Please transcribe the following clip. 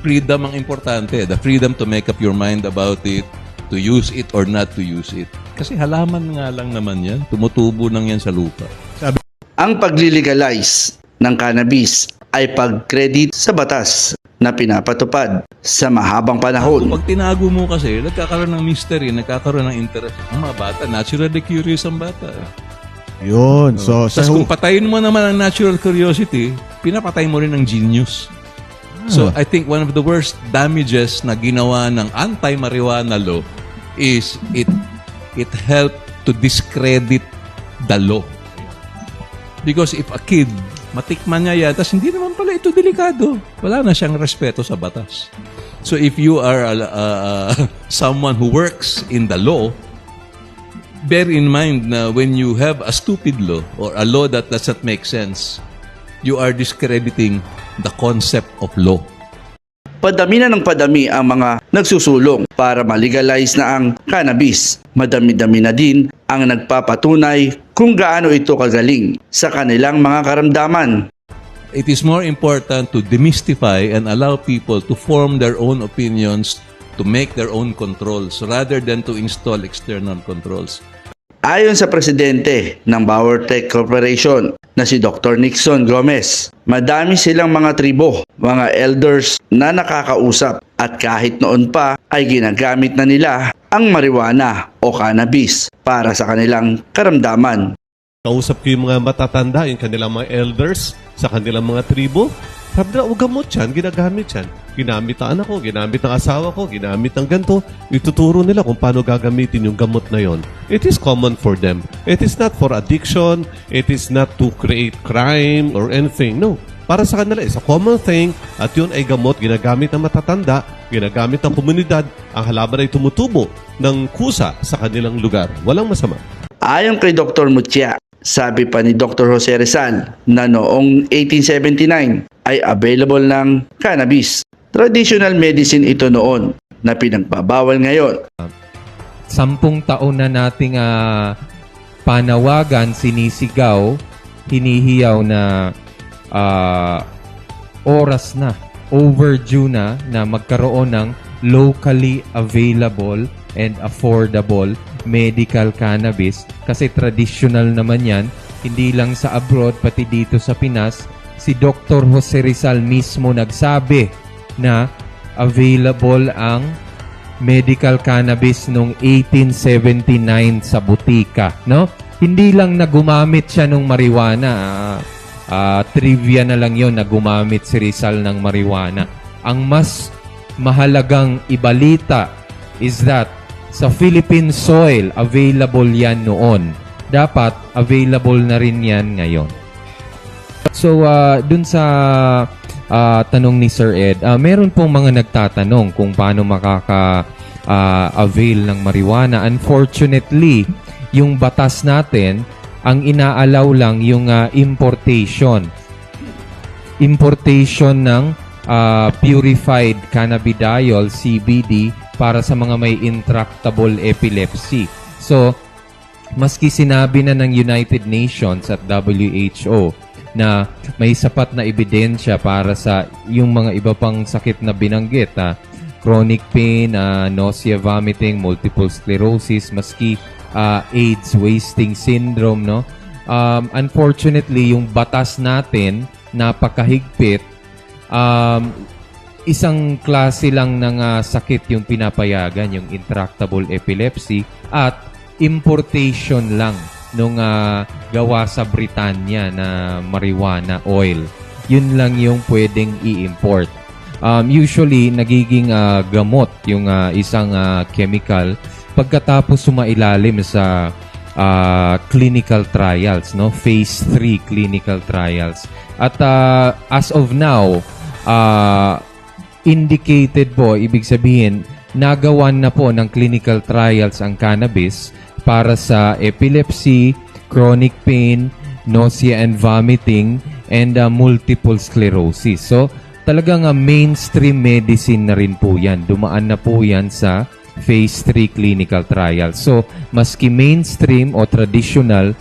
freedom ang importante. The freedom to make up your mind about it, to use it or not to use it. Kasi halaman nga lang naman yan. Tumutubo lang yan sa lupa. Ang paglilegalize ng cannabis ay pag-credit sa batas na pinapatupad sa mahabang panahon. Pag tinago mo kasi, nagkakaroon ng mystery, nagkakaroon ng interest. Ang mga bata, naturally curious ang bata. Yun. So, Tapos kung patayin mo naman ang natural curiosity, pinapatay mo rin ang genius. So, I think one of the worst damages na ginawa ng anti-marijuana law is it helped to discredit the law. Because if a kid, matikman niya yan, tapos hindi naman pala ito delikado, wala na siyang respeto sa batas. So if you are someone who works in the law, bear in mind na when you have a stupid law or a law that does not make sense, you are discrediting the concept of law. Padami na ng padami ang mga nagsusulong para malegalize na ang cannabis. Madami-dami na din ang nagpapatunay kung gaano ito kagaling sa kanilang mga karamdaman. It is more important to demystify and allow people to form their own opinions, to make their own controls, rather than to install external controls. Ayon sa presidente ng Bauer Tech Corporation na si Dr. Nixon Gomez, madami silang mga tribo, mga elders na nakakausap at kahit noon pa ay ginagamit na nila ang marijuana o cannabis para sa kanilang karamdaman. kausap ko yung mga matatanda, yung kanilang mga elders sa kanilang mga tribo. Sabi nila, gamot yan, ginagamit yan. Ginamit ang anak ko, ginamit ang asawa ko, ginamit ang ganito. Ituturo nila kung paano gagamitin yung gamot na yon. It is common for them. It is not for addiction. It is not to create crime or anything. No. Para sa kanila, it's a common thing. At yun ay gamot, ginagamit ng matatanda, ginagamit ng komunidad. Ang halaman ay tumutubo ng kusa sa kanilang lugar. Walang masama. Ayon kay Dr. Mutia, sabi pa ni Dr. Jose Rizal na noong 1879 ay available ng cannabis. Traditional medicine ito noon na pinagbabawal ngayon. 10 taon na nating panawagan, sinisigaw, hinihiyaw na oras na, overdue na magkaroon ng locally available and affordable medical cannabis kasi traditional naman yan, hindi lang sa abroad pati dito sa Pinas. Si Dr. Jose Rizal mismo nagsabi na available ang medical cannabis noong 1879 sa butika, no? Hindi lang na gumamit siya ng marijuana, trivia na lang yon na gumamit si Rizal ng marijuana. Ang mas mahalagang ibalita is that sa Philippine soil, available yan noon. Dapat available na rin yan ngayon. So, dun sa tanong ni Sir Ed, meron pong mga nagtatanong kung paano makaka-avail ng marijuana. Unfortunately, yung batas natin, ang inaalaw lang yung importation. Importation ng purified cannabidiol, CBD, para sa mga may intractable epilepsy. So, maski sinabi na ng United Nations at WHO na may sapat na ebidensya para sa yung mga iba pang sakit na binanggit, chronic pain, nausea, vomiting, multiple sclerosis, maski AIDS, wasting syndrome, no? Unfortunately, yung batas natin napakahigpit. Isang klase lang ng sakit yung pinapayagan, yung intractable epilepsy, at importation lang nung gawa sa Britanya na marijuana oil. Yun lang yung pwedeng i-import. Usually, nagiging gamot yung isang chemical pagkatapos sumailalim sa clinical trials, no? Phase 3 clinical trials. At as of now, indicated po, ibig sabihin, nagawan na po ng clinical trials ang cannabis para sa epilepsy, chronic pain, nausea and vomiting, and multiple sclerosis. So, talagang mainstream medicine na rin po yan. Dumaan na po yan sa phase 3 clinical trials. So, maski mainstream o traditional,